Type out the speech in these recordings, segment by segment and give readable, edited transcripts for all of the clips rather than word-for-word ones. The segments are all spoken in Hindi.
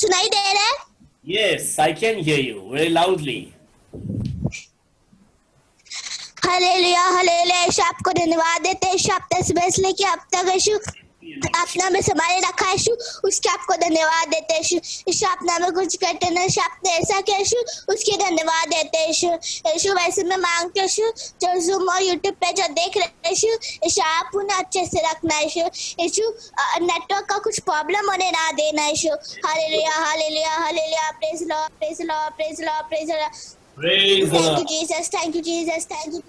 सुनाई दे रहा है? Yes, I can hear you very loudly. Hallelujah hallelujah. यीशु आपको धन्यवाद देते हैं। यीशु आपने सुबह से लेके अब तक यीशु अपना में संभाले रखा है यीशु, उसके आपको धन्यवाद देते हैं यीशु। यीशु अपना में कुछ करते ना यीशु, आपने ऐसा किया यीशु, उसके धन्यवाद देते हैं यीशु। यीशु वैसे मैं मांगते हैं यीशु, जो ज़ूम और यूट्यूब पे जो देख रहे हैं यीशु, यीशु आप उन्हें अच्छे से रखना है यीशु। यीशु नेटवर्क का कुछ प्रॉब्लम होने ना देना यीशु। Hallelujah hallelujah hallelujah. Praise lord praise lord praise lord praise lord. Praise the thank you Lord. Jesus, thank you Jesus, thank you.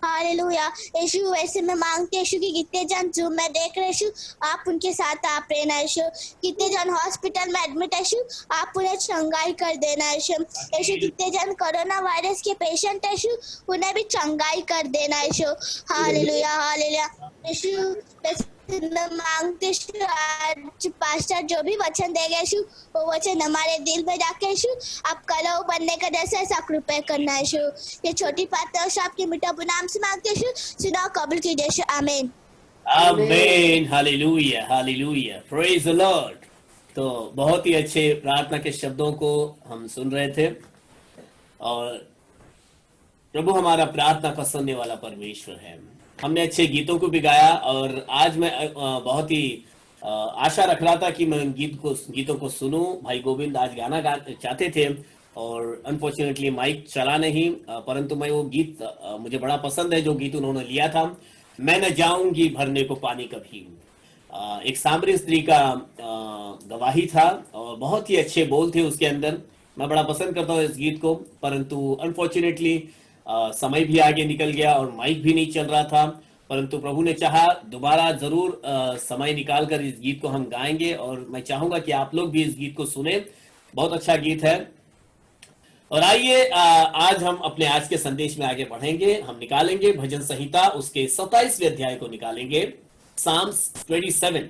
Hallelujah. यीशु वैसे मैं मांगते यीशु कि कितने जन जूम में देख रहे यीशु, आप उनके साथ आप रहना यीशु। कितने जन हॉस्पिटल में एडमिट है यीशु, आप उन्हें चंगाई कर देना यीशु। यीशु कितने जन कोरोना वायरस के पेशेंट है यीशु, उन्हें भी चंगाई कर देना यीशु। Hallelujah hallelujah. यीशु मैं मांगते यीशु, आज पास्टर जो भी वचन देगा यीशु, वो वचन हमारे दिल में जाके यीशु, आप कलो बनने का जैसे ऐसा कृपया करना यीशु। ये छोटी बातें यीशु आपके मीठा नाम से मांगते यीशु, सुनाओ कबूल कीजिए यीशु। आमीन। Amen. Hallelujah. Hallelujah. Praise the Lord. तो बहुत ही अच्छे प्रार्थना के शब्दों को हम सुन रहे थे और प्रभु हमारा प्रार्थना को सुनने वाला परमेश्वर है। हमने अच्छे गीतों को भी गाया और आज मैं बहुत ही आशा रख रहा था कि मैं गीतों को सुनूं। भाई गोविंद आज गाना चाहते थे और अनफॉर्चुनेटली माइक चला नहीं, परंतु मैं वो गीत मुझे बड़ा पसंद है जो गीत उन्होंने लिया था, मैं न जाऊंगी भरने को पानी कभी। एक सामरी स्त्री का गवाही था और बहुत ही अच्छे बोल थे उसके अंदर। मैं बड़ा पसंद करता हूँ इस गीत को, परंतु अनफॉर्चुनेटली समय भी आगे निकल गया और माइक भी नहीं चल रहा था, परंतु प्रभु ने चाहा दोबारा जरूर समय निकाल कर इस गीत को हम गाएंगे और मैं चाहूंगा कि आप लोग भी इस गीत को सुने। बहुत अच्छा गीत है। और आइए आज हम अपने आज के संदेश में आगे बढ़ेंगे। हम निकालेंगे भजन संहिता उसके 27वें अध्याय को निकालेंगे, साम्स 27।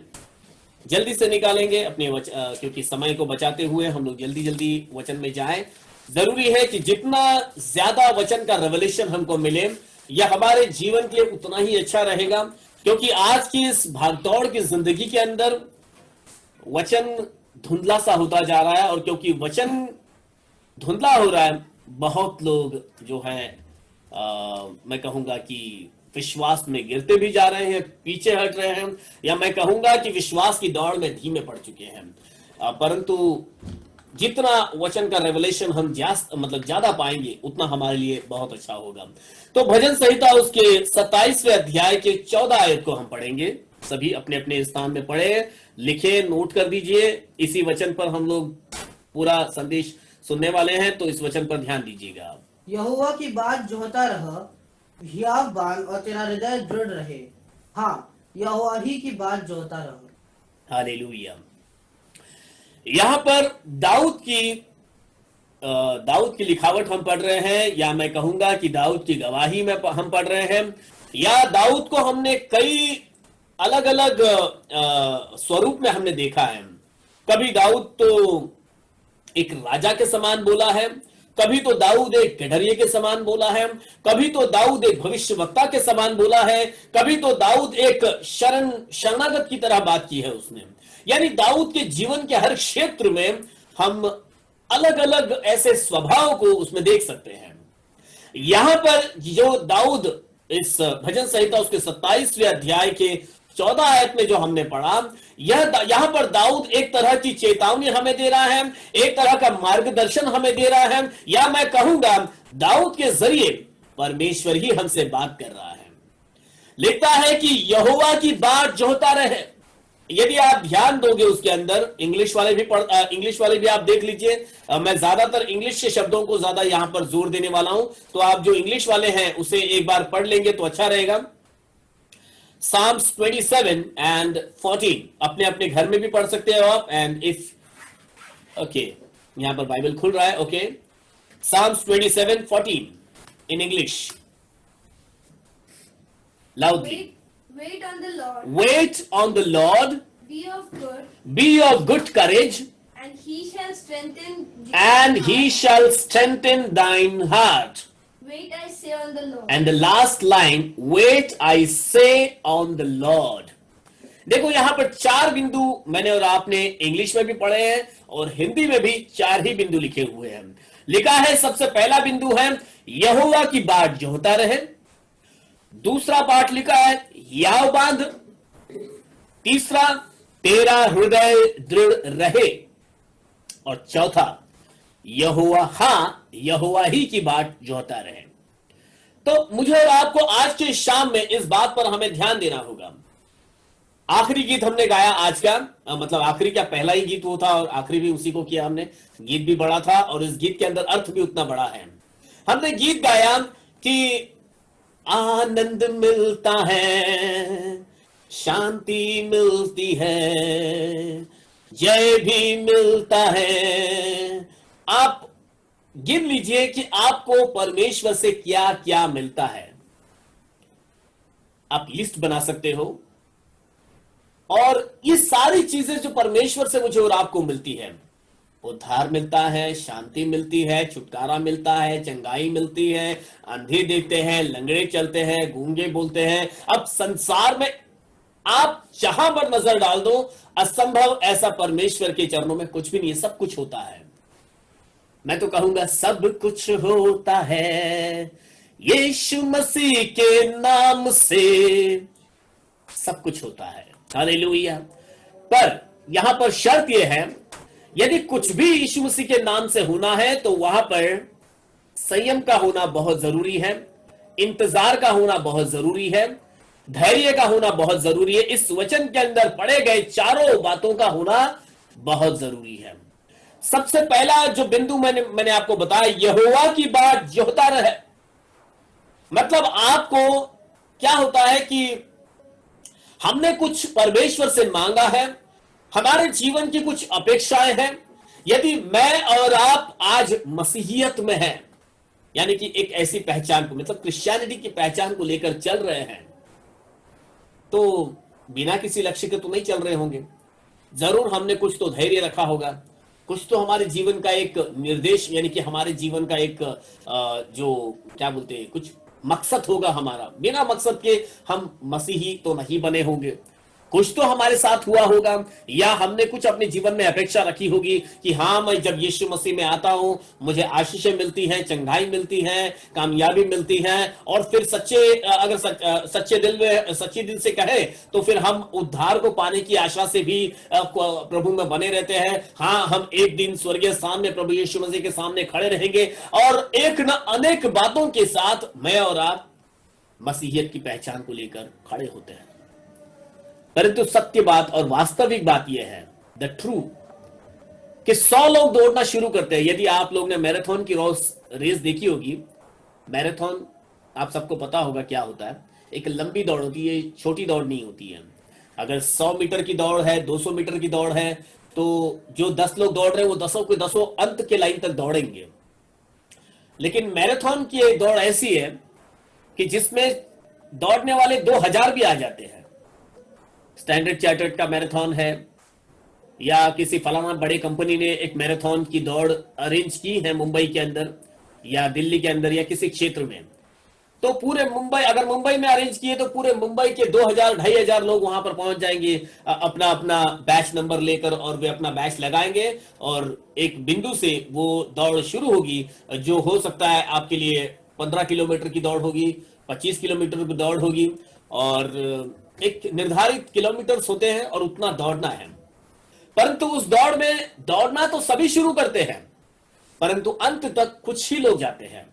जल्दी से निकालेंगे अपने क्योंकि समय को बचाते हुए हम लोग जल्दी जल्दी वचन में जाएं। जरूरी है कि जितना ज्यादा वचन का रेवलेशन हमको मिले यह हमारे जीवन के लिए उतना ही अच्छा रहेगा, क्योंकि आज की इस भागदौड़ की जिंदगी के अंदर वचन धुंधला सा होता जा रहा है और क्योंकि वचन धुंधला हो रहा है, बहुत लोग जो है मैं कहूंगा कि विश्वास में गिरते भी जा रहे हैं, पीछे हट रहे हैं, या मैं कहूंगा कि विश्वास की दौड़ में धीमे पड़ चुके हैं। परंतु जितना वचन का रेवलेशन हम ज्यादा पाएंगे उतना हमारे लिए बहुत अच्छा होगा। तो भजन संहिता उसके 27वें अध्याय के 14 आयत को हम पढ़ेंगे। सभी अपने अपने स्थान में पढ़े, लिखे, नोट कर दीजिए। इसी वचन पर हम लोग पूरा संदेश सुनने वाले हैं, तो इस वचन पर ध्यान दीजिएगा। यहोवा की बात जोहता रह, हियाव बांध और तेरा हृदय दृढ़ रहे। हाँ, यहोवा ही की बात जोहता रह। हालेलुया। यहां पर दाऊद की लिखावट हम पढ़ रहे हैं, या मैं कहूंगा कि दाऊद की गवाही में हम पढ़ रहे हैं, या दाऊद को हमने कई अलग अलग स्वरूप में हमने देखा है। कभी दाऊद तो एक राजा के समान बोला है, कभी तो दाऊद एक गडरिये के समान बोला है, कभी तो दाऊद एक भविष्यवक्ता के समान बोला है, कभी तो दाऊद एक शरणागत की तरह बात की है उसने। यानी दाऊद के जीवन के हर क्षेत्र में हम अलग अलग ऐसे स्वभाव को उसमें देख सकते हैं। यहां पर जो दाऊद इस भजन संहिता उसके 27वें अध्याय के 14 आयत में जो हमने पढ़ा, यहां पर दाऊद एक तरह की चेतावनी हमें दे रहा है, एक तरह का मार्गदर्शन हमें दे रहा है, या मैं कहूंगा दाऊद के जरिए परमेश्वर ही हमसे बात कर रहा है। लिखता है कि यहोवा की बात जोहता रहे। यदि आप ध्यान दोगे उसके अंदर, इंग्लिश वाले भी आप देख लीजिए। मैं ज्यादातर इंग्लिश के शब्दों को ज्यादा यहां पर जोर देने वाला हूं, तो आप जो इंग्लिश वाले हैं उसे एक बार पढ़ लेंगे तो अच्छा रहेगा। Psalms 27 and 14 अपने अपने घर में भी पढ़ सकते हो आप। एंड इफ ओके, यहां पर बाइबल खुल रहा है। Okay, Psalms 27:14 in English loudly. Wait on the Lord. Wait on the Lord. Be of good, Be of good courage, and He shall strengthen thee. and He shall strengthen thine heart. Wait, I say, on the Lord. And the last line, wait, I say, on the Lord. देखो यहां पर 4 बिंदु मैंने और आपने इंग्लिश में भी पढ़े हैं और हिंदी में भी 4 ही बिंदु लिखे हुए हैं। लिखा है सबसे पहला बिंदु है यहोवा की बाट जो होता रहे। दूसरा पाठ लिखा है याव बांध। तीसरा तेरा हृदय दृढ़ रहे। और चौथा यहोवा, हाँ यहोवा ही की बाट जो होता रहे। तो मुझे और आपको आज के शाम में इस बात पर हमें ध्यान देना होगा। आखिरी गीत हमने गाया आज का, मतलब आखिरी क्या, पहला ही गीत वो था और आखिरी भी उसी को किया हमने। गीत भी बड़ा था और इस गीत के अंदर अर्थ भी उतना बड़ा है। हमने गीत गाया कि आनंद मिलता है, शांति मिलती है, जय भी मिलता है। आप गिन लीजिए कि आपको परमेश्वर से क्या क्या मिलता है। आप लिस्ट बना सकते हो। और ये सारी चीजें जो परमेश्वर से मुझे और आपको मिलती है, उद्धार मिलता है, शांति मिलती है, छुटकारा मिलता है, चंगाई मिलती है, अंधे देखते हैं, लंगड़े चलते हैं, गूंगे बोलते हैं। अब संसार में आप जहां पर नजर डाल दो, असंभव ऐसा परमेश्वर के चरणों में कुछ भी नहीं है, सब कुछ होता है। मैं तो कहूंगा सब कुछ होता है यीशु मसीह के नाम से, सब कुछ होता है। हालेलुया। पर यहां पर शर्त यह है, यदि कुछ भी यीशु मसीह के नाम से होना है तो वहां पर संयम का होना बहुत जरूरी है, इंतजार का होना बहुत जरूरी है, धैर्य का होना बहुत जरूरी है। इस वचन के अंदर पढ़े गए चारों बातों का होना बहुत जरूरी है। सबसे पहला जो बिंदु मैंने आपको बताया, यहोवा की बाट जोहता रहे। मतलब आपको क्या होता है कि हमने कुछ परमेश्वर से मांगा है, हमारे जीवन की कुछ अपेक्षाएं हैं। यदि मैं और आप आज मसीहियत में हैं, यानी कि एक ऐसी पहचान को, मतलब क्रिश्चियनिटी की पहचान को लेकर चल रहे हैं, तो बिना किसी लक्ष्य के तो नहीं चल रहे होंगे। जरूर हमने कुछ तो धैर्य रखा होगा, कुछ तो हमारे जीवन का एक निर्देश, यानी कि हमारे जीवन का एक जो क्या बोलते हैं, कुछ मकसद होगा हमारा। बिना मकसद के हम मसीही तो नहीं बने होंगे। कुछ तो हमारे साथ हुआ होगा, या हमने कुछ अपने जीवन में अपेक्षा रखी होगी कि हाँ, मैं जब यीशु मसीह में आता हूं मुझे आशीषें मिलती हैं, चंगाई मिलती है, कामयाबी मिलती है। और फिर अगर सच्चे दिल से कहे तो फिर हम उद्धार को पाने की आशा से भी प्रभु में बने रहते हैं। हाँ, हम एक दिन स्वर्गीय स्थान में प्रभु यीशु मसीह के सामने खड़े रहेंगे और एक न अनेक बातों के साथ मैं और आप मसीहियत की पहचान को लेकर खड़े होते हैं। परंतु सत्य बात और वास्तविक बात यह है, द ट्रू, कि 100 लोग दौड़ना शुरू करते हैं। यदि आप लोग ने मैराथन की रेस देखी होगी, मैराथन आप सबको पता होगा क्या होता है। एक लंबी दौड़ होती है, छोटी दौड़ नहीं होती है। अगर 100 मीटर की दौड़ है, 200 मीटर की दौड़ है, तो जो 10 लोग दौड़ रहे हैं वो 10 के 10 अंत के लाइन तक दौड़ेंगे। लेकिन मैराथन की एक दौड़ ऐसी है कि जिसमें दौड़ने वाले 2000 भी आ जाते हैं। स्टैंडर्ड चार्टर्ड का मैराथन है, या किसी फलाना बड़े कंपनी ने एक मैराथन की दौड़ अरेंज की है मुंबई के अंदर या दिल्ली के अंदर या किसी क्षेत्र में, तो पूरे मुंबई, अगर मुंबई में अरेंज किए तो पूरे मुंबई के 2000-2500 लोग वहां पर पहुंच जाएंगे अपना अपना बैच नंबर लेकर, और वे अपना बैच लगाएंगे और एक बिंदु से वो दौड़ शुरू होगी, जो हो सकता है आपके लिए 15 किलोमीटर की दौड़ होगी, 25 किलोमीटर की दौड़ होगी, और एक निर्धारित किलोमीटर्स होते हैं और उतना दौड़ना है। परंतु उस दौड़ में दौड़ना तो सभी शुरू करते हैं, परंतु अंत तक कुछ ही लोग जाते हैं।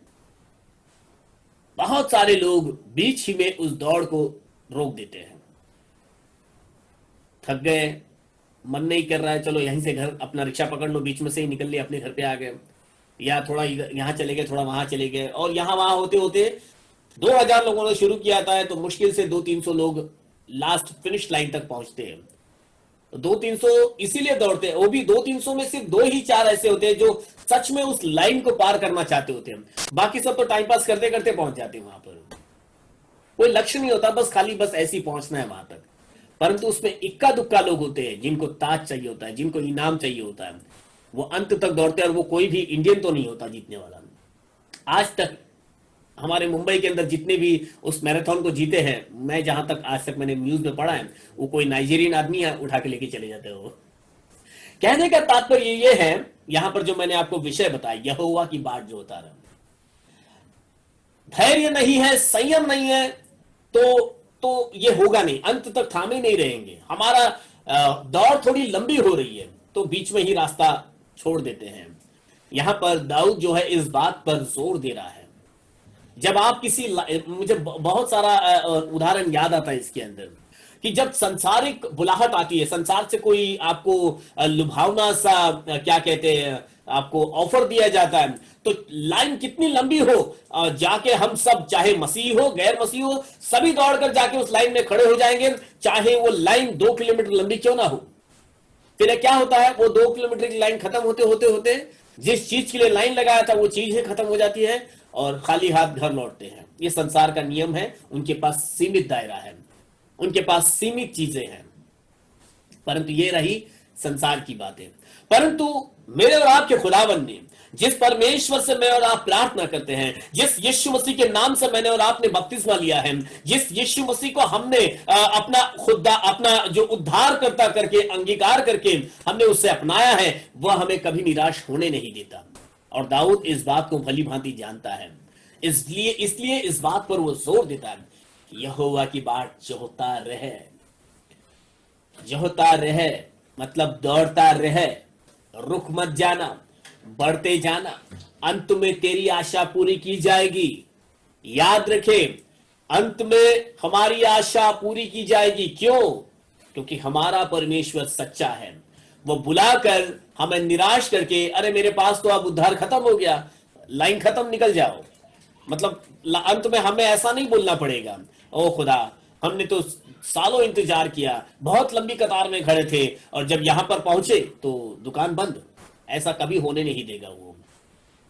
बहुत सारे लोग बीच ही में उस दौड़ को रोक देते हैं। थक गए, मन नहीं कर रहा है, चलो यहीं से घर अपना रिक्शा पकड़ लो, बीच में से ही निकल लिए, अपने घर पे आ गए, या थोड़ा यहां चले गए, थोड़ा वहां चले गए, और यहां वहां होते होते 2000 लोगों ने शुरू किया था, तो मुश्किल से 200-300 लोग लास्ट फिनिश लाइन तक पहुंचते हैं। 200-300 इसीलिए दौड़ते हैं, वो भी 200-300 में सिर्फ 2-4 ऐसे होते हैं जो सच में उस लाइन को पार करना चाहते होते हैं। बाकी सब तो टाइम पास करते करते पहुंच जाते हैं वहां पर। कोई लक्ष्य नहीं होता, बस खाली बस ऐसे ही पहुंचना है वहां तक। परंतु उसमें इक्का दुक्का लोग होते हैं जिनको ताज चाहिए होता है, जिनको इनाम चाहिए होता है, वो अंत तक दौड़ते हैं। और वो कोई भी इंडियन तो नहीं होता जीतने वाला। आज तक हमारे मुंबई के अंदर जितने भी उस मैराथन को जीते हैं, मैं जहां तक आज तक मैंने न्यूज में पढ़ा है, वो कोई नाइजीरियन आदमी है, उठा के लेके चले जाते हैं वो। कहने का तात्पर्य ये है, यहां पर जो मैंने आपको विषय बताया, यहोवा की बाट जो होता रहा, धैर्य नहीं है, संयम नहीं है, तो ये होगा नहीं, अंत तक थामे नहीं रहेंगे। हमारा दौड़ थोड़ी लंबी हो रही है तो बीच में ही रास्ता छोड़ देते हैं। यहां पर दाऊद जो है इस बात पर जोर दे रहा है। जब आप मुझे बहुत सारा उदाहरण याद आता है इसके अंदर, कि जब संसारिक बुलाहट आती है, संसार से कोई आपको लुभावना सा क्या कहते हैं, आपको ऑफर दिया जाता है, तो लाइन कितनी लंबी हो, जाके हम सब, चाहे मसीह हो गैर मसीह हो, सभी दौड़कर जाके उस लाइन में खड़े हो जाएंगे, चाहे वो लाइन 2 किलोमीटर लंबी क्यों ना हो। फिर क्या होता है, वो 2 किलोमीटर की लाइन खत्म होते होते होते जिस चीज के लिए लाइन लगाया था वो चीज ही खत्म हो जाती है और खाली हाथ घर लौटते हैं। ये संसार का नियम है, उनके पास सीमित दायरा है, उनके पास सीमित चीजें हैं। परंतु ये रही संसार की बातें। परंतु मेरे और आपके खुदावन ने, जिस परमेश्वर से मैं और आप प्रार्थना करते हैं, जिस यीशु मसीह के नाम से मैंने और आपने बपतिस्मा लिया है, जिस यीशु मसीह को हमने अपना जो उद्धार करता करके अंगीकार करके हमने उससे अपनाया है, वह हमें कभी निराश होने नहीं देता। और दाऊद इस बात को भली भांति जानता है, इसलिए इस बात पर वो जोर देता है, यहोवा की बाट जोहता रहे, मतलब दौड़ता रहे, रुक मत जाना, बढ़ते जाना, अंत में तेरी आशा पूरी की जाएगी। याद रखे, अंत में हमारी आशा पूरी की जाएगी। क्यों? क्योंकि हमारा परमेश्वर सच्चा है। वो बुलाकर हमें निराश करके, अरे मेरे पास तो अब उद्धार खत्म हो गया, लाइन खत्म, निकल जाओ, मतलब अंत में हमें ऐसा नहीं बोलना पड़ेगा, ओ खुदा हमने तो सालों इंतजार किया, बहुत लंबी कतार में खड़े थे और जब यहां पर पहुंचे तो दुकान बंद। ऐसा कभी होने नहीं देगा। वो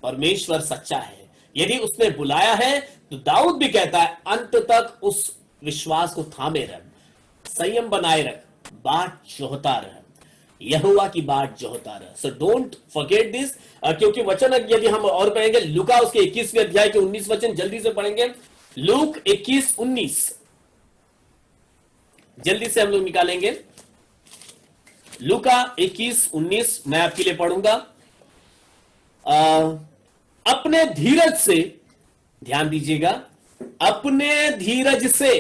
परमेश्वर सच्चा है, यदि उसने बुलाया है तो दाऊद भी कहता है अंत तक उस विश्वास को थामे रख, संयम बनाए रख, बाट जोहता रह, यहोवा की बाट जोहता रह। So don't forget this. क्योंकि वचन यदि हम और पढ़ेंगे, लूका उसके 21वें अध्याय के 19 वचन जल्दी से पढ़ेंगे। लूक 21:19 जल्दी से हम लोग निकालेंगे। लूका 21:19 मैं आपके लिए पढ़ूंगा। अपने धीरज से, ध्यान दीजिएगा, अपने धीरज से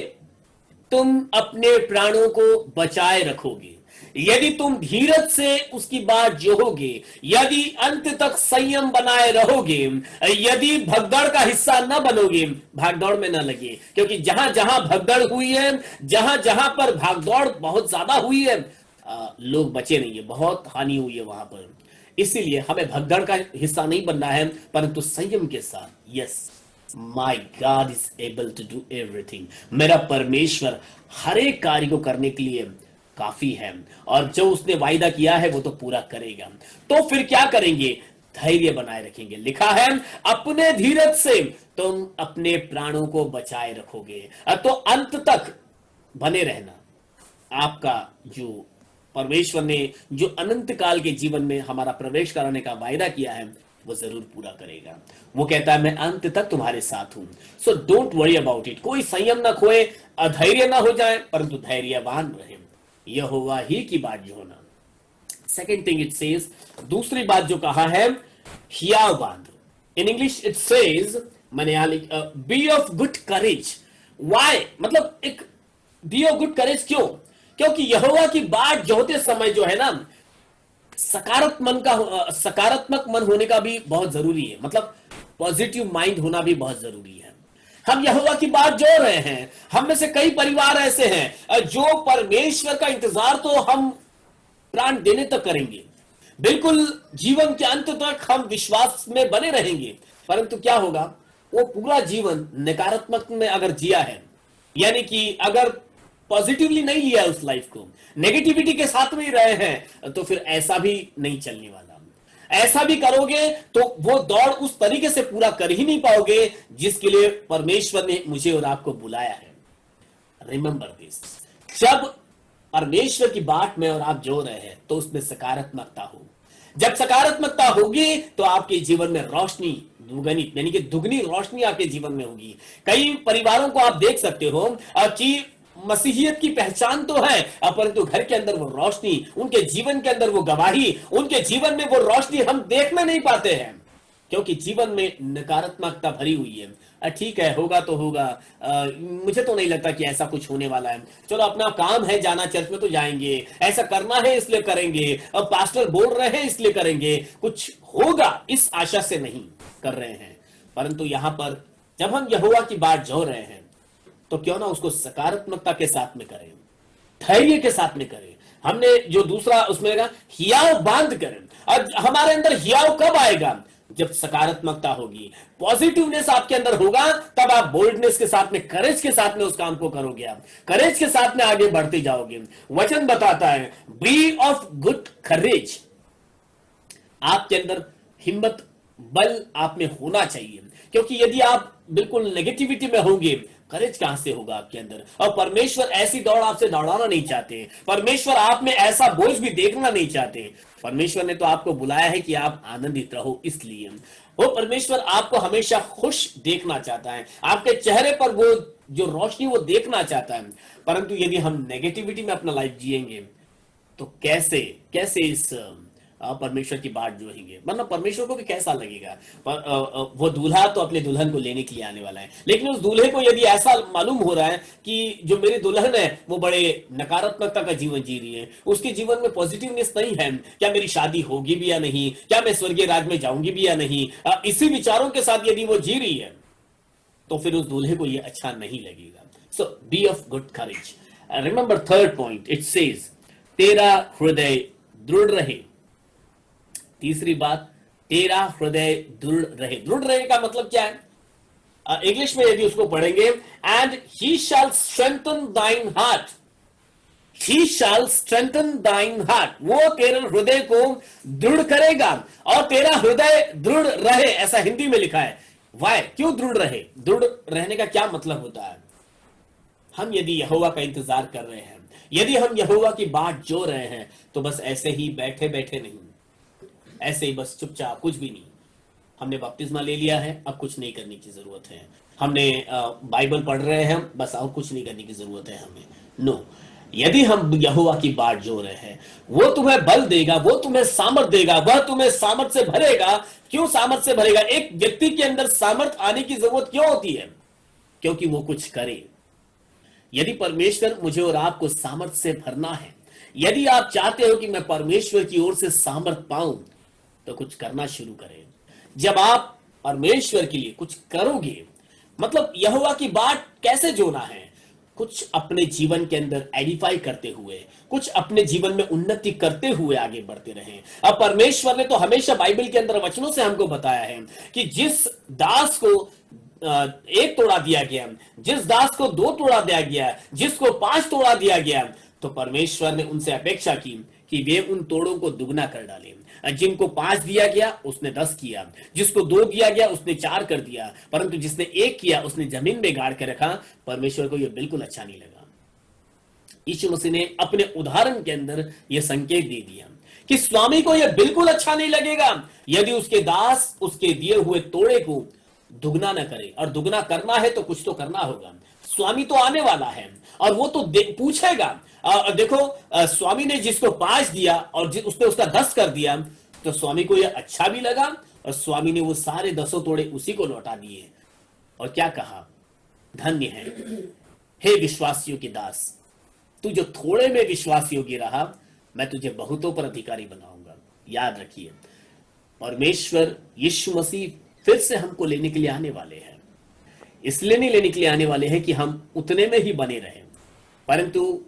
तुम अपने प्राणों को बचाए रखोगे। यदि तुम धीरज से उसकी बात जोहोगे, यदि अंत तक संयम बनाए रहोगे, यदि भगदड़ का हिस्सा न बनोगे, भागदौड़ में न लगे, क्योंकि जहां जहां भगदड़ हुई है, जहां जहां पर भागदौड़ बहुत ज्यादा हुई है, लोग बचे नहीं है, बहुत हानि हुई है वहां पर। इसीलिए हमें भगदड़ का हिस्सा नहीं बनना है, परंतु संयम के साथ, yes, my God is able to do everything, मेरा परमेश्वर हर एक कार्य को करने के लिए काफी है, और जो उसने वायदा किया है वो तो पूरा करेगा। तो फिर क्या करेंगे? धैर्य बनाए रखेंगे। लिखा है अपने धीरज से तुम अपने प्राणों को बचाए रखोगे। तो अंत तक बने रहना। आपका जो परमेश्वर ने जो अनंत काल के जीवन में हमारा प्रवेश कराने का वायदा किया है वो जरूर पूरा करेगा। वो कहता है मैं अंत तक तुम्हारे साथ हूं। So don't worry about it. कोई संयम ना खोए, अधैर्य ना हो जाए, परंतु धैर्यवान रहे। यहोवा ही की बात जो होना। सेकेंड थिंग इट सेज, दूसरी बात जो कहा है, हियाव बांध। इन इंग्लिश इट सेज, मैंने यहां लिखा be of good courage. Why, मतलब एक बी ऑफ गुड करेज क्यों? क्योंकि यहोवा की बात जो होते समय जो है ना, सकारात्मक मन होने का भी बहुत जरूरी है, मतलब पॉजिटिव माइंड होना भी बहुत जरूरी है। हम यहोवा की बात जोड़ रहे हैं। हम में से कई परिवार ऐसे हैं जो परमेश्वर का इंतजार तो हम प्राण देने तक करेंगे, बिल्कुल जीवन के अंत तक हम विश्वास में बने रहेंगे, परंतु क्या होगा, वो पूरा जीवन नकारात्मक में अगर जिया है, यानी कि अगर पॉजिटिवली नहीं लिया उस लाइफ को, नेगेटिविटी के साथ में ही रहे हैं, तो फिर ऐसा भी नहीं चलने वाला। ऐसा भी करोगे तो वो दौड़ उस तरीके से पूरा कर ही नहीं पाओगे जिसके लिए परमेश्वर ने मुझे और आपको बुलाया है। रिमेंबर दिस, जब परमेश्वर की बात में और आप जो रहे हैं तो उसमें सकारात्मकता हो। जब सकारात्मकता होगी तो आपके जीवन में रोशनी दुगनी यानी कि दुगनी रोशनी आपके जीवन में होगी। कई परिवारों को आप देख सकते हो कि मसीहियत की पहचान तो है, परंतु घर के अंदर वो रोशनी, उनके जीवन के अंदर वो गवाही, उनके जीवन में वो रोशनी हम देखने नहीं पाते हैं, क्योंकि जीवन में नकारात्मकता भरी हुई है। ठीक है, होगा तो होगा, मुझे तो नहीं लगता कि ऐसा कुछ होने वाला है, चलो अपना काम है जाना चर्च में तो जाएंगे, ऐसा करना है इसलिए करेंगे, अब पास्टर बोल रहे हैं इसलिए करेंगे, कुछ होगा इस आशा से नहीं कर रहे हैं। परंतु यहां पर जब हम यहोवा की बात जोड़ रहे हैं तो क्यों ना उसको सकारात्मकता के साथ में करें, धैर्य के साथ में करें। हमने जो दूसरा उसमें लगा हियाव बांध करें, और हमारे अंदर हियाव कब आएगा? जब सकारात्मकता होगी, पॉजिटिवनेस आपके अंदर होगा, तब आप बोल्डनेस के साथ में, करेज के साथ में उस काम को करोगे, आप करेज के साथ में आगे बढ़ते जाओगे। वचन बताता है बी ऑफ गुड करेज, आपके अंदर हिम्मत, बल आप में होना चाहिए, क्योंकि यदि आप बिल्कुल नेगेटिविटी में होंगे, करेज कहां से होगा आपके अंदर? और परमेश्वर ऐसी दौड़ आपसे दौड़ाना नहीं चाहते, परमेश्वर आप में ऐसा बोझ भी देखना नहीं चाहते। परमेश्वर ने तो आपको बुलाया है कि आप आनंदित रहो, इसलिए वो परमेश्वर आपको हमेशा खुश देखना चाहता है, आपके चेहरे पर वो जो रोशनी वो देखना चाहता है। परंतु यदि हम नेगेटिविटी में अपना लाइफ जिएंगे तो कैसे कैसे इस परमेश्वर की बात जोड़ेंगे? मतलब परमेश्वर को भी कैसा लगेगा? वो दूल्हा तो अपने दुल्हन को लेने के लिए आने वाला है, लेकिन उस दूल्हे को यदि ऐसा मालूम हो रहा है कि जो मेरी दुल्हन है वो बड़े नकारात्मकता का जीवन जी रही है, उसके जीवन में पॉजिटिवनेस नहीं है, क्या मेरी शादी होगी भी या नहीं, क्या मैं स्वर्गीय राज में जाऊंगी भी या नहीं, इसी विचारों के साथ यदि वो जी रही है, तो फिर उस दूल्हे को ये अच्छा नहीं लगेगा। So be of good courage. Remember third point, it says तेरा हृदय दृढ़ रहे। तीसरी बात, तेरा हृदय दृढ़ रहे। दृढ़ रहे का मतलब क्या है? इंग्लिश में यदि उसको पढ़ेंगे, एंड ही शैल स्ट्रेंथन दाइन हार्ट, ही शैल स्ट्रेंथन दाइन हार्ट, वो तेरे हृदय को दृढ़ करेगा और तेरा हृदय दृढ़ रहे, ऐसा हिंदी में लिखा है। वाय, क्यों दृढ़ रहे? दृढ़ रहने का क्या मतलब होता है? हम यदि यहोवा का इंतजार कर रहे हैं, यदि हम यहोवा की बात जो रहे हैं, तो बस ऐसे ही बैठे बैठे नहीं, ऐसे ही बस चुपचाप कुछ भी नहीं। हमने बपतिस्मा ले लिया है, अब कुछ नहीं करने की जरूरत है। हमने बाइबल पढ़ रहे हैं, बस और कुछ नहीं करने की जरूरत है हमें। नो, यदि हम यहोवा की बात जो रहे हैं, वो तुम्हें बल देगा, वो तुम्हें सामर्थ देगा, वह तुम्हें सामर्थ से भरेगा। क्यों सामर्थ से भरेगा? एक व्यक्ति के अंदर सामर्थ आने की जरूरत क्यों होती है? क्योंकि वो कुछ करे। यदि परमेश्वर मुझे और आपको सामर्थ से भरना है, यदि आप चाहते हो कि मैं परमेश्वर की ओर से सामर्थ पाऊं, तो कुछ करना शुरू करें। जब आप परमेश्वर के लिए कुछ करोगे, मतलब यहोवा की बात कैसे जोना है? कुछ अपने जीवन के अंदर एडिफाई करते हुए, कुछ अपने जीवन में उन्नति करते हुए आगे बढ़ते रहें। अब परमेश्वर ने तो हमेशा बाइबल के अंदर वचनों से हमको बताया है कि जिस दास को 1 तोड़ा दिया गया, जिस दास को 2 तोड़ा दिया गया, जिसको 5 तोड़ा दिया गया, तो परमेश्वर ने उनसे अपेक्षा की कि वे उन तोड़ों को दुगना कर डालें। जिनको 5 दिया गया उसने 10 किया, जिसको 2 दिया गया उसने 4 कर दिया, परंतु जिसने 1 किया उसने जमीन में गाड़ के रखा। परमेश्वर को यह बिल्कुल अच्छा नहीं लगा। यीशु मसीह ने अपने उदाहरण के अंदर यह संकेत दे दिया कि स्वामी को यह बिल्कुल अच्छा नहीं लगेगा यदि उसके दास उसके दिए हुए तोड़े को दुगना न करे। और दुगना करना है तो कुछ तो करना होगा। स्वामी तो आने वाला है और वो तो पूछेगा। देखो, स्वामी ने जिसको 5 दिया और उसने उसका 10 कर दिया, तो स्वामी को यह अच्छा भी लगा और स्वामी ने वो सारे 10 तोड़े उसी को लौटा दिए और क्या कहा? धन्य है हे विश्वासियों के दास, तू जो थोड़े में विश्वास योग्य रहा, मैं तुझे बहुतों पर अधिकारी बनाऊंगा। याद रखिए, परमेश्वर यीशु मसीह फिर से हमको लेने के लिए आने वाले हैं। इसलिए नहीं लेने के लिए आने वाले हैं कि हम उतने में ही बने रहें, परंतु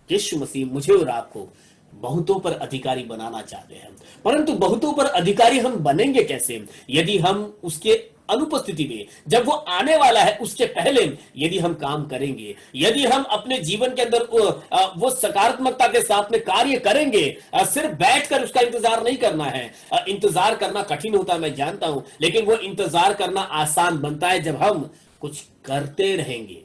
यीशु मसीह मुझे और आपको बहुतों पर अधिकारी बनाना चाहते हैं। परंतु बहुतों पर अधिकारी हम बनेंगे कैसे? यदि हम उसके अनुपस्थिति में, जब वो आने वाला है उसके पहले यदि हम काम करेंगे, यदि हम अपने जीवन के अंदर वो सकारात्मकता के साथ में कार्य करेंगे। सिर्फ बैठकर उसका इंतजार नहीं करना है। इंतजार करना कठिन होता है, मैं जानता हूं, लेकिन वो इंतजार करना आसान बनता है जब हम कुछ करते रहेंगे।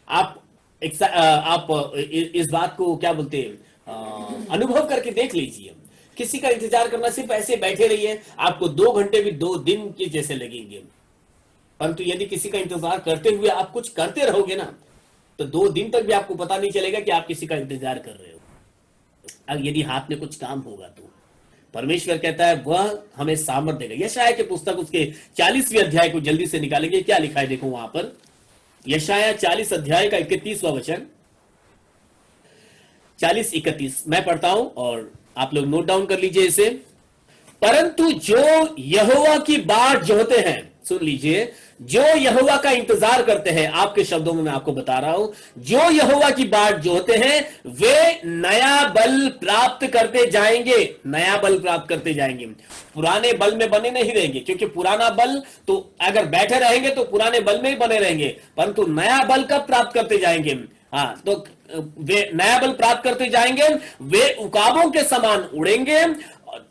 आप इस बात को क्या बोलते हैं, अनुभव करके देख लीजिए किसी का इंतजार करना, सिर्फ ऐसे बैठे रहिए, आपको 2 घंटे भी 2 दिन के जैसे लगेंगे। परंतु यदि किसी का इंतजार करते हुए आप कुछ करते रहोगे ना, तो 2 दिन तक भी आपको पता नहीं चलेगा कि आप किसी का इंतजार कर रहे हो। अब यदि हाथ में कुछ काम होगा तो परमेश्वर कहता है वह हमें सामर्थ देगा। यशाया के पुस्तक उसके 40वें अध्याय को जल्दी से निकालेंगे, क्या लिखा है देखो वहां पर। यशाया 40 अध्याय का 31वां वचन, 40-31 मैं पढ़ता हूं और आप लोग नोट डाउन कर लीजिए इसे। परंतु जो यहोवा की बाट जोहते हैं, सुन लीजिए, जो यहोवा का इंतजार करते हैं, आपके शब्दों में मैं आपको बता रहा हूं, जो यहोवा की बाट जोहते हैं वे नया बल प्राप्त करते जाएंगे, नया बल प्राप्त करते जाएंगे। पुराने बल में बने नहीं रहेंगे, क्योंकि पुराना बल तो अगर बैठे रहेंगे तो पुराने बल में ही बने रहेंगे, परंतु नया बल कब प्राप्त करते जाएंगे? हाँ, तो वे नया बल प्राप्त करते जाएंगे, वे उकाबों के समान उड़ेंगे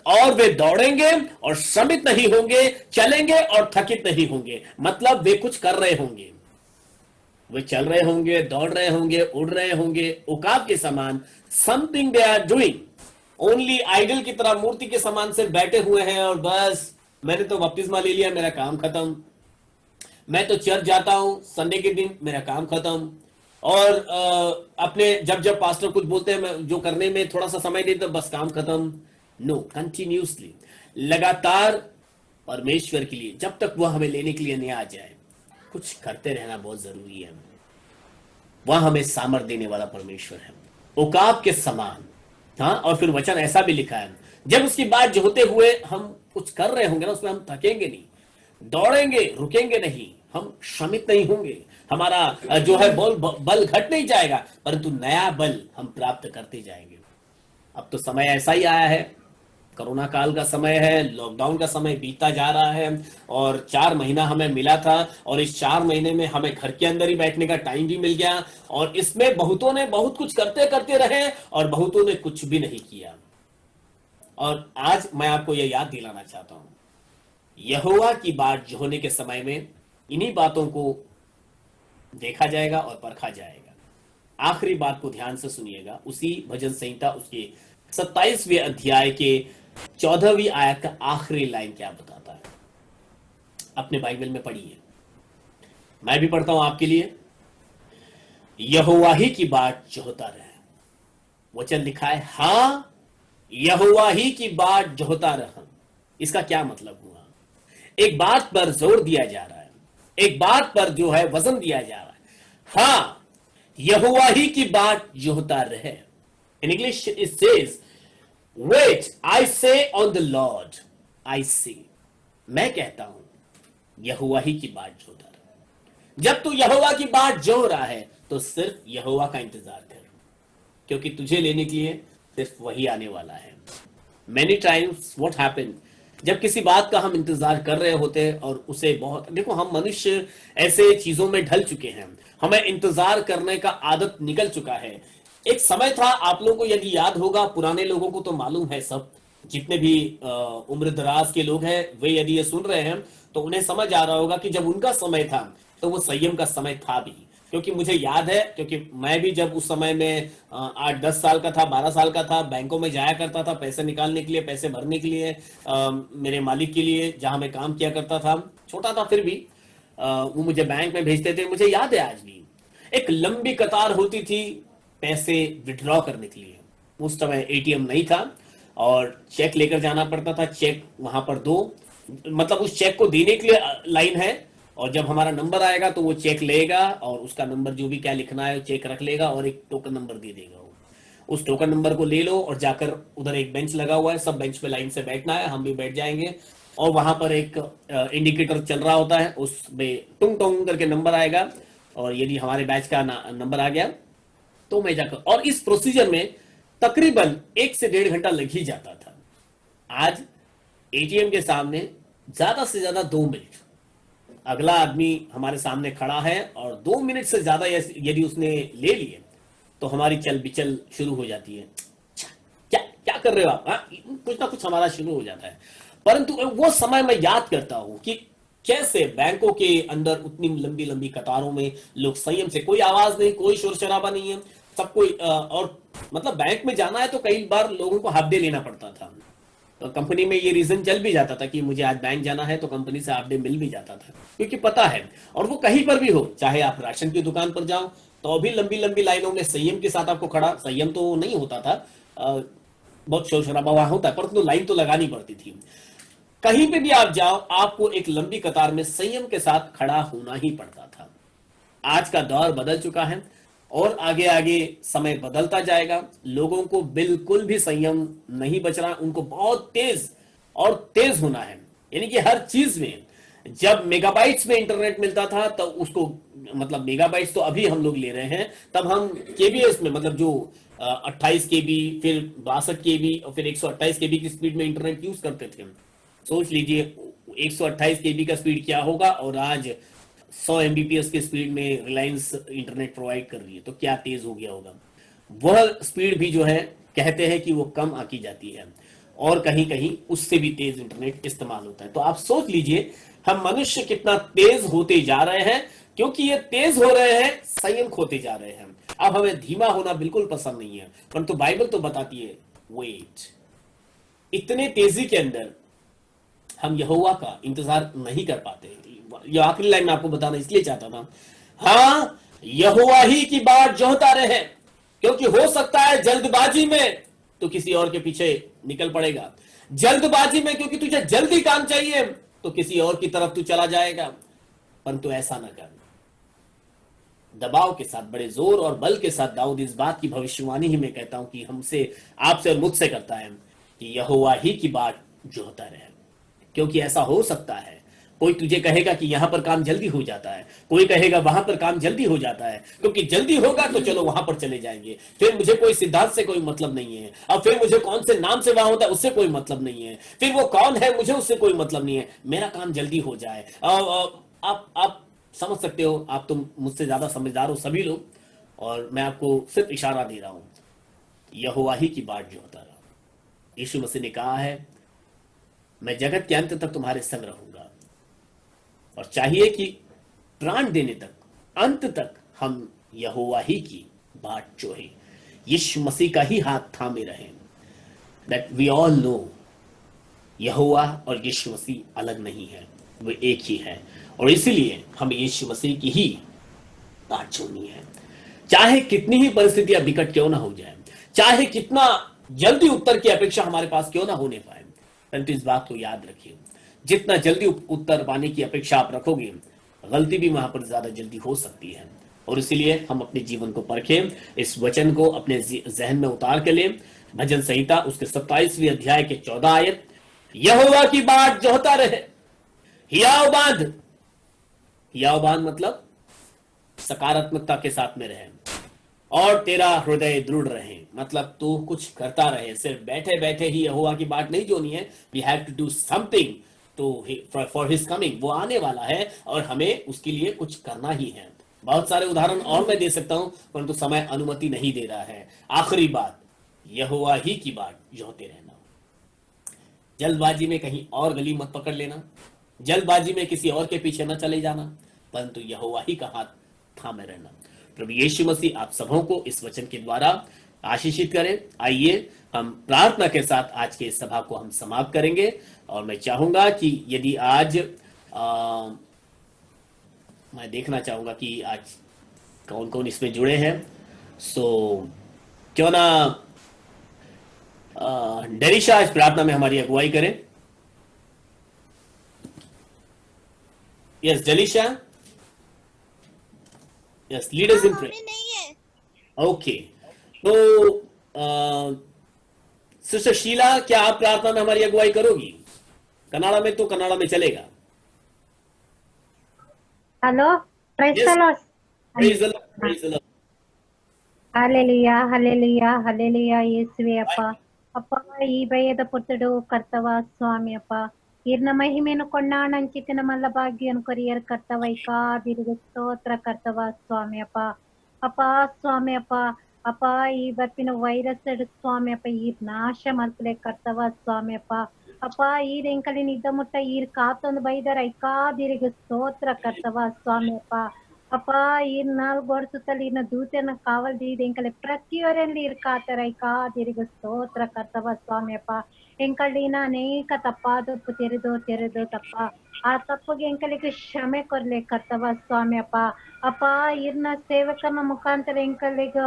और वे दौड़ेंगे और श्रमित नहीं होंगे, चलेंगे और थकित नहीं होंगे। मतलब वे कुछ कर रहे होंगे, वे चल रहे होंगे, दौड़ रहे होंगे, उड़ रहे होंगे, उकाब के समान। Something they are doing. Only idol की तरह मूर्ति के समान सिर्फ बैठे हुए हैं और बस मैंने तो बपतिस्मा ले लिया, मेरा काम खत्म, मैं तो चर्च जाता हूं संडे के दिन, मेरा काम खत्म। और अपने जब जब पास्टर कुछ बोलते हैं, मैं जो करने में थोड़ा सा समय देता, बस काम खत्म। नो, कंटिन्यूसली, लगातार परमेश्वर के लिए, जब तक वह हमें लेने के लिए नहीं आ जाए, कुछ करते रहना बहुत जरूरी है। वह हमें सामर्थ देने वाला परमेश्वर है, उकाब के समान। हाँ, और फिर वचन ऐसा भी लिखा है, जब उसकी बात जो होते हुए हम कुछ कर रहे होंगे ना, उसमें हम थकेंगे नहीं, दौड़ेंगे, रुकेंगे नहीं, हम श्रमित नहीं होंगे, हमारा जो है बल घट नहीं जाएगा, परंतु नया बल हम प्राप्त करते जाएंगे। अब तो समय ऐसा ही आया है, कोरोना काल का समय है, लॉकडाउन का समय बीतता जा रहा है और 4 महीना हमें मिला था, और इस 4 महीने में हमें घर के अंदर ही बैठने का टाइम भी मिल गया, और इसमें बहुतों ने बहुत कुछ करते करते रहे और बहुतों ने कुछ भी नहीं किया। और आज मैं आपको यह याद दिलाना चाहता हूं, यहोवा की बाट जोहने के समय में इन्हीं बातों को देखा जाएगा और परखा जाएगा। आखिरी बात को ध्यान से सुनिएगा, उसी भजन संहिता उसके 27वें अध्याय के 14वीं आयत का आखिरी लाइन क्या बताता है, अपने बाइबल में पढ़िए, मैं भी पढ़ता हूं आपके लिए। यहोवा ही की बाट जोहता रहे, वचन लिखा है, हां यहोवा ही की बाट जोहता रहा। इसका क्या मतलब हुआ? एक बात पर जोर दिया जा रहा है, एक बात पर जो है वजन दिया जा रहा है, हां यहोवा ही की बाट जोहता रहे। In English it says, wait, I say on the Lord, I say, मैं कहता हूं यहोवा ही की बाट जोहता रहे। जब तू यहोवा की बाट जो रहा है तो सिर्फ यहोवा का इंतजार कर, क्योंकि तुझे लेने के लिए सिर्फ वही आने वाला है। Many times what happened, जब किसी बात का हम इंतजार कर रहे होते हैं और उसे बहुत, देखो हम मनुष्य ऐसे चीजों में ढल चुके हैं, हमें इंतजार करने का आदत निकल चुका है। एक समय था, आप लोगों को यदि याद होगा, पुराने लोगों को तो मालूम है, सब जितने भी उम्र दराज के लोग हैं वे यदि ये सुन रहे हैं तो उन्हें समझ आ रहा होगा कि जब उनका समय था तो वो संयम का समय था भी। क्योंकि मुझे याद है, क्योंकि मैं भी जब उस समय में 8-10 साल का था, 12 साल का था, बैंकों में जाया करता था पैसे निकालने के लिए, पैसे भरने के लिए, मेरे मालिक के लिए जहां मैं काम किया करता था, छोटा था फिर भी वो मुझे बैंक में भेजते थे। मुझे याद है आज भी, एक लंबी कतार होती थी पैसे विड्रॉ करने के लिए। उस समय एटीएम नहीं था और चेक लेकर जाना पड़ता था, चेक वहां पर दो, मतलब उस चेक को देने के लिए लाइन है, और जब हमारा नंबर आएगा तो वो चेक लेगा और उसका नंबर जो भी क्या लिखना है चेक रख लेगा और एक टोकन नंबर दे देगा। उस टोकन नंबर को ले लो और जाकर उधर एक बेंच लगा हुआ है, सब बेंच पे लाइन से बैठना है, हम भी बैठ जाएंगे और वहां पर एक इंडिकेटर चल रहा होता है, उसमें टुंग टुंग करके नंबर आएगा और यदि हमारे बैच का नंबर आ गया तो मैं जाकर, और इस प्रोसीजर में तकरीबन 1 से 1.5 घंटा लग ही जाता था। आज एटीएम के सामने ज्यादा से ज्यादा 2 मिनट, अगला आदमी हमारे सामने खड़ा है और 2 मिनट से ज्यादा यदि उसने ले लिए तो हमारी चल बिचल शुरू हो जाती है। क्या क्या कर रहे हो आप? कुछ ना कुछ हमारा शुरू हो जाता है। परंतु वो समय मैं याद करता हूं कि कैसे बैंकों के अंदर उतनी लंबी लंबी कतारों में लोग संयम से, कोई आवाज नहीं, कोई शोर शराबा नहीं है, सब कोई और मतलब बैंक में जाना है तो कई बार लोगों को हाफ डे लेना पड़ता था, तो कंपनी में ये रीजन चल भी जाता था कि मुझे आज बैंक जाना है, तो कंपनी से हाफ डे मिल भी जाता था, क्योंकि पता है। और वो कहीं पर भी हो, चाहे आप राशन की दुकान पर जाओ तो भी लंबी लंबी लाइनों में संयम के साथ आपको खड़ा, संयम तो नहीं होता था, बहुत शोर शराबा वहां होता है, परंतु लाइन तो लगानी पड़ती थी। कहीं पे भी आप जाओ, आपको एक लंबी कतार में संयम के साथ खड़ा होना ही पड़ता था। आज का दौर बदल चुका है और आगे आगे समय बदलता जाएगा। लोगों को बिल्कुल भी संयम नहीं बच रहा, उनको बहुत तेज और तेज होना है, यानी कि हर चीज में। जब मेगाबाइट्स में इंटरनेट मिलता था तब उसको, मतलब मेगाबाइट्स तो अभी हम लोग ले रहे हैं, तब हम केबीएस में, मतलब जो 28 KB, फिर 62 KB और फिर 128 KB की स्पीड में इंटरनेट यूज करते थे। सोच लीजिए 128 KB का स्पीड क्या होगा, और आज 100 Mbps की स्पीड में रिलायंस इंटरनेट प्रोवाइड कर रही है, तो क्या तेज हो गया होगा। वह स्पीड भी जो है, कहते हैं कि वो कम आकी जाती है, और कहीं कहीं उससे भी तेज इंटरनेट इस्तेमाल होता है। तो आप सोच लीजिए हम मनुष्य कितना तेज होते जा रहे हैं, क्योंकि ये तेज हो रहे हैं, संयम खोते जा रहे हैं। अब हमें धीमा होना बिल्कुल पसंद नहीं है, परंतु बाइबल तो बताती है वेट। इतने तेजी के अंदर हम यहोवा का इंतजार नहीं कर पाते। ये आखिरी लाइन में आपको बताना इसलिए चाहता था, हाँ, यहोवा ही की बात जोहता रहे, क्योंकि हो सकता है जल्दबाजी में तो किसी और के पीछे निकल पड़ेगा, जल्दबाजी में क्योंकि तुझे जल्दी काम चाहिए तो किसी और की तरफ तू चला जाएगा। परंतु ऐसा ना कर। दबाव के साथ, बड़े जोर और बल के साथ दाऊद इस बात की भविष्यवाणी ही मैं कहता हूं कि हमसे, आपसे और मुझसे करता है कि यहोवा ही की बात जोहता रहे। क्योंकि ऐसा हो सकता है, कोई तुझे कहेगा कि यहां पर काम जल्दी हो जाता है, कोई कहेगा वहां पर काम जल्दी हो जाता है, क्योंकि जल्दी होगा तो चलो वहां पर चले जाएंगे, फिर मुझे कोई सिद्धांत से कोई मतलब नहीं है, अब फिर मुझे कौन से नाम से वहां होता है उससे कोई मतलब नहीं है, फिर वो कौन है मुझे उससे कोई मतलब नहीं है, मेरा काम जल्दी हो जाए। आप समझ सकते हो, आप तो मुझसे ज्यादा समझदार हो सभी लोग, और मैं आपको सिर्फ इशारा दे रहा हूं, यहोवा ही की बात जो होता रहा। यीशु मसीह ने कहा है, मैं जगत के अंत तक तुम्हारे संग रहूंगा, और चाहिए कि प्राण देने तक, अंत तक हम यहोवा ही की बात जोहे, यीशु मसीह का ही हाथ थामे रहें। दैट वी ऑल नो यहोवा और यीशु मसीह अलग नहीं है, वे एक ही है, और इसीलिए हमें यीशु मसीह की ही बात छोड़नी है। चाहे कितनी ही परिस्थितियां विकट क्यों ना हो जाए, चाहे कितना जल्दी उत्तर की अपेक्षा हमारे पास क्यों ना होने पाए, परंतु इस बात को याद रखिए, जितना जल्दी उत्तर पाने की अपेक्षा आप रखोगे, गलती भी वहां पर ज्यादा जल्दी हो सकती है। और इसीलिए हम अपने जीवन को परखें, इस वचन को अपने जहन में उतार के लें। भजन संहिता उसके 27वें अध्याय के 14 आयत, यहोवा की बात जोहता रहे, हियाव बांध। हियाव बांध मतलब सकारात्मकता के साथ में रहे, और तेरा हृदय दृढ़ रहे, मतलब तू कुछ करता रहे। सिर्फ बैठे बैठे ही यहोवा की बात नहीं जोनी है, we have to do something to for his coming. वो आने वाला है और हमें उसके लिए कुछ करना ही है। बहुत सारे उदाहरण और मैं दे सकता हूं, परंतु समय अनुमति नहीं दे रहा है। आखिरी बात, यहोवा ही की बात जोहते रहना। जल्दबाजी में कहीं और गली मत पकड़ लेना, जल्दबाजी में किसी और के पीछे न चले जाना, परंतु यहोवा ही का हाथ थामे रहना। प्रभु यीशु मसीह आप सबों को इस वचन के द्वारा आशीषित करें। आइए हम प्रार्थना के साथ आज के इस सभा को हम समाप्त करेंगे, और मैं चाहूंगा कि यदि आज मैं देखना चाहूंगा कि आज कौन कौन इसमें जुड़े हैं, सो क्यों ना डरिशा आज प्रार्थना में हमारी अगुवाई करें। Yes Dalisha, yes leaders in prayer. Mummy नहीं है। ओके, तो सिस्टर शीला, क्या आप प्रार्थना में हमारी अगुवाई करोगी? कन्नड़ा में तो कन्नड़ा में चलेगा। Hello praise Yes. The Lord. Praise the Lord, praise the Lord. Hallelujah hallelujah hallelujah ಯೇಸುವೆ ಅಪ್ಪ. ಅಪ್ಪ ಈ ಭಯದ ಪುತ್ರಡು ಕರ್ತವ ಸ್ವಾಮಿ ಅಪ್ಪ ಇರ್ನ ಮಹಿಮೆನು ಕೊಂಡಾಣಂಚಿತಿನ ಮಲ್ಲ ಭಾಗ್ಯನು ಕೊರಿಯರ್ ಕರ್ತವ ಇಕಾದಿರುಗ ಸ್ತೋತ್ರ ಕರ್ತವ ಸ್ವಾಮಿ ಅಪ್ಪ. ಅಪ್ಪ ಸ್ವಾಮಿ ಅಪ್ಪ ಅಪ್ಪ ಈ ಬರ್ಪಿನ ವೈರಸ್ ಸ್ವಾಮಿ ಅಪ್ಪ ಈ ನಾಶ ಮಲ್ಪಲೆ ಕರ್ತವ ಸ್ವಾಮಿ ಅಪ್ಪ. ಅಪ್ಪ ಈ ರೆಂಕಲಿನ ಇದ್ದ ಮುಟ್ಟ ಈ ಕಾತೊಂದು ಬೈದರ ಇಕಾದಿರುಗ ಸ್ತೋತ್ರ ಕರ್ತವ ಸ್ವಾಮಿ ಅಪ್ಪ. ಅಪ್ಪ ಈ 4 ವರ್ಷದಲ್ಲಿ ಇನ್ನ ದೂತನ ಕಾವಲ್ ದೀದ ಎಂಕಲೆ ಪ್ರತಿಯೊರಲ್ಲಿ ಇರ್ಕಾತರೈಕಾ ತಿರುಗ ಸ್ತೋತ್ರ ಕರ್ತವ ಸ್ವಾಮಿ ಅಪ್ಪ ಎಂಕಳಿನ ಅನೇಕ ತಪ್ಪಾದಪ್ಪು ತೆರೆದು ತಪ್ಪ ಆ ತಪ್ಪಿಗೆ ಎಂಕಲಿಗೆ ಕ್ಷಮೆ ಕೊರ್ಲೆ ಕರ್ತವ ಸ್ವಾಮಿ ಅಪ್ಪ ಅಪ್ಪ ಇರ್ನ ಸೇವಕನ ಮುಖಾಂತರ ಎಂಕಲಿಗ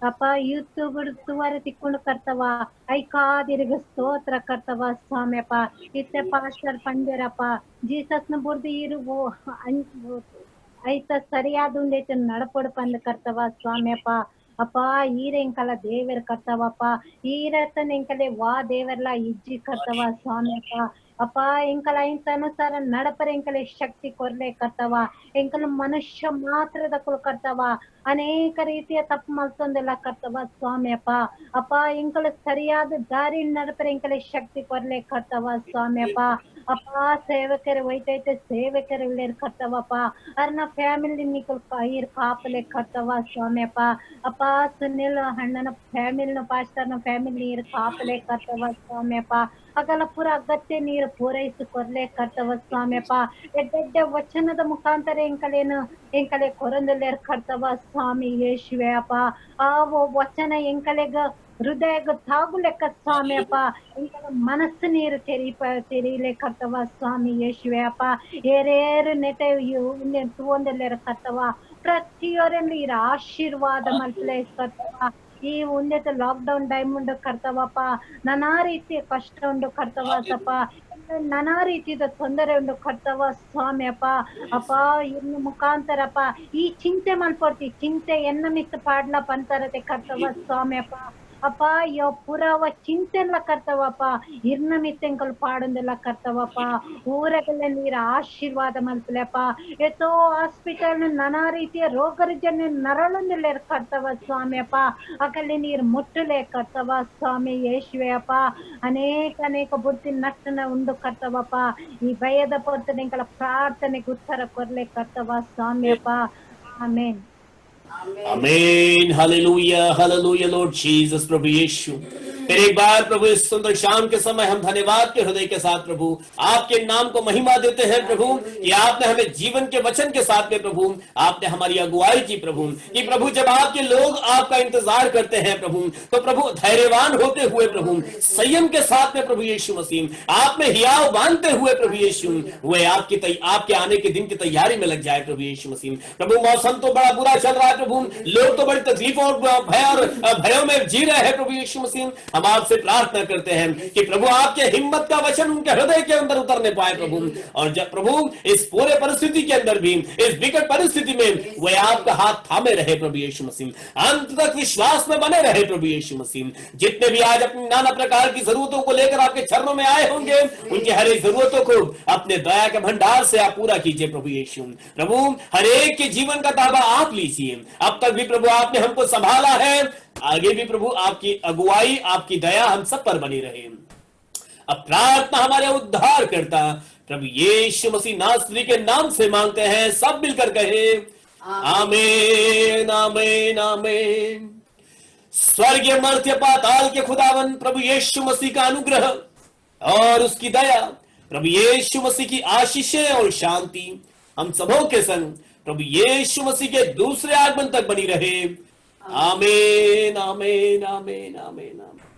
ಅಪ್ಪ ಯೂಟ್ಯೂಬ್ ತುವಾರ ತಿಕ್ಕೊಂಡು ಕರ್ತವ ಐಕಾದಿರಿಗ ಸ್ತೋತ್ರ ಕರ್ತವ ಸ್ವಾಮಿ ಅಪ್ಪ ಇತ್ತೆ ಪಾಸ್ಟರ್ ಪಂಜರಪ್ಪ ಜೀಸಸ್ನ ಬುರ್ದು ಇರು ಐತ ಸರಿಯಾದ ಉಂಡೈತೆ ನಡಪಡು ಪಂದ್ ಕರ್ತವ ಸ್ವಾಮಿ ಅಪ್ಪ ಅಪ್ಪ ಈರೆಂಕಲ ದೇವರ ಕರ್ತವಪ್ಪ ಈರತನ ಎಂಕಲೆ ವಾ ದೇವರ್ಲ ಇಜ್ಜಿ ಕರ್ತವ ಸ್ವಾಮಿ ಅಪ್ಪ ಎಂಕಲ ಇಂತ ಅನುಸಾರ ನಡಪರ ಎಂಕಲೆ ಶಕ್ತಿ ಕೊರ್ಲೆ ಕರ್ತವ ಎಂಕಲ ಮನುಷ್ಯ ಮಾತ್ರದ ಕುಲ್ ಕರ್ತವ ಅನೇಕ ರೀತಿಯ ತಪ್ಪು ಮಲ್ತೊಂದೆಲ್ಲ ಕರ್ತವ ಸ್ವಾಮಿ ಅಪ್ಪ ಎಂಕಲ ಸರಿಯಾದ ದಾರಿ ನಡಪರ ಎಂಕಲೆ ಶಕ್ತಿ ಕೊರ್ಲೆ ಕರ್ತವ ಸ್ವಾಮಿ ಅಪ್ಪ ಸೇವಕರು ಒಯ್ತೈತೆ ಸೇವಕರು ಇಲ್ಲೇರ್ ಕರ್ತವಪ್ಪ ಅರ್ನ ಫ್ಯಾಮಿಲಿ ನಿಕಲ್ ಇರ್ ಕಾಪಲೆ ಕರ್ತವ ಸ್ವಾಮಿ ಅಪ್ಪ ಸುನಿಲ್ ಅಣ್ಣನ ಫ್ಯಾಮಿಲಿನ ಪಾಸ್ಟರ್ನ ಫ್ಯಾಮಿಲಿ ನೀರು ಕಾಪಲೆ ಕರ್ತವ ಸ್ವಾಮಿ ಅಗಲ ಪೂರ ಅಗತ್ಯ ನೀರು ಪೂರೈಸಿ ಕೊರ್ಲೆ ಕರ್ತವ ಸ್ವಾಮಿ ಎಡ್ಡೆಡ್ಡ ವಚನದ ಮುಖಾಂತರ ಎಂಕಲೆ ಕೊರಂದಲ್ಲೇರ್ ಕರ್ತವ ಸ್ವಾಮಿ ಯೇಸುವೆ ಅಪ್ಪ ಆ ವಚನ ಎಂಕಲೆಗ ಹೃದಯಗ ತಾಗುಲೆಕ್ಕ ಸ್ವಾಮಿ ಎಂಕಲ ಮನಸ್ಸು ನೀರು ತೆರೀಲೆ ಕರ್ತವ ಸ್ವಾಮಿ ಯೇಸುವೆ ಏರೇರು ನೆಟೆ ತೂಂದಲ್ಲೇರ ಕರ್ತವ ಪ್ರತಿಯೊರಲ್ಲಿ ಇರ ಆಶೀರ್ವಾದ ಮಲ್ಪಲೆ ಕರ್ತವ ಈ ಉನ್ನತ ಲಾಕ್ಡೌನ್ ಟೈಮ್ ಉಂಡು ಕರ್ತವಪ್ಪ ನಾನಾ ರೀತಿಯ ಕಷ್ಟ ಉಂಡು ಕರ್ತವಪ್ಪ ನಾನಾ ರೀತಿಯ ತೊಂದರೆ ಉಂಡು ಕರ್ತವ ಸ್ವಾಮಿ ಅಪ್ಪ ಇನ್ನು ಮುಖಾಂತರಪ್ಪ ಈ ಚಿಂತೆ ಮಲ್ಪಡ್ತಿ ಚಿಂತೆ ಎನ್ನ ಮಿಸ್ ಪಾಡ್ಲ ಪಂತರತೆ ಕರ್ತವ ಸ್ವಾಮಿ ಅಪ್ಪ ಯೋ ಪುರವ ಚಿಂತೆಲ್ಲ ಕರ್ತವಪ್ಪ ಇರ್ನ ಮಿತ್ತೆಂಕಲ್ ಪಾಡೊಂದೆಲ್ಲ ಕರ್ತವಪ್ಪ ಊರಗಲ್ಲ ನೀರ ಆಶೀರ್ವಾದ ಮಲ್ಪಲೆಪ್ಪ ಎತ್ತೋ ಹಾಸ್ಪಿಟಲ್ ನಾನಾ ರೀತಿಯ ರೋಗ ರುಜಿನ ನರಳೊಂದೆಲ್ಲ ಕರ್ತವ ಸ್ವಾಮಿ ಅಕಲ್ಲಿ ನೀರು ಮುಟ್ಟಲೆ ಕರ್ತವ ಸ್ವಾಮಿ ಯೇಸುವೆ ಅನೇಕ ಬುದ್ಧಿ ನಷ್ಟನ ಉಂಡು ಕರ್ತವಪ್ಪ ಈ ಭಯದ ಪೊರ್ತನೆಗಳ ಪ್ರಾರ್ಥನೆಗೆ ಉತ್ತರ ಕೊರ್ಲೆ ಕರ್ತವ ಸ್ವಾಮಿ ಆಮೇನ್ आमीन हालेलुया हालेलुया लॉर्ड जीसस प्रभु यीशु फिर एक बार प्रभु इस सुंदर शाम के समय हम धन्यवाद के हृदय के साथ प्रभु आपके नाम को महिमा देते हैं प्रभु कि आपने हमें जीवन के वचन के साथ में प्रभु आपने हमारी अगुवाई की प्रभु कि प्रभु जब आपके लोग आपका इंतजार करते हैं प्रभु तो प्रभु धैर्यवान होते हुए प्रभु संयम के साथ में प्रभु यीशु मसीह आप में हियाव बांधते हुए प्रभु यीशु वे आपके आने के दिन की तैयारी में लग जाए प्रभु यीशु मसीह प्रभु मौसम तो बड़ा बुरा चल रहा है प्रभु लोग तो बड़ी तकलीफों और भयों में जी रहे हैं प्रभु यीशु मसीह हम आपसे प्रार्थना करते हैं कि प्रभु आपके हिम्मत का वचन उनके हृदय के अंदर उतरने पाए प्रभु और जब प्रभु इस पूरे परिस्थिति के अंदर भी इस विकट परिस्थिति में वे आपका हाथ थामे रहे प्रभु यीशु मसीह अंत तक विश्वास में बने रहे प्रभु यीशु मसीह जितने भी आज अपनी नाना प्रकार की जरूरतों को लेकर आपके चरणों में आए होंगे उनकी हर एक जरूरतों को अपने दया के भंडार से आप पूरा कीजिए प्रभु यीशु प्रभु हर एक के जीवन का दावा आप लीजिए अब तक भी प्रभु आपने हमको संभाला है आगे भी प्रभु आपकी अगुवाई आपकी दया हम सब पर बनी रहे अब प्रार्थना हमारे उद्धार करता प्रभु यीशु मसीह नासरी के नाम से मांगते हैं सब मिलकर कहे आमीन आमीन आमीन स्वर्गीय मर्त्य पाताल के खुदावन प्रभु यीशु मसीह का अनुग्रह और उसकी दया प्रभु यीशु मसीह की आशीषें और शांति हम सबों के संग प्रभु यीशु मसीह के दूसरे आगमन तक बनी रहे आमीन आमीन आमीन आमीन आमीन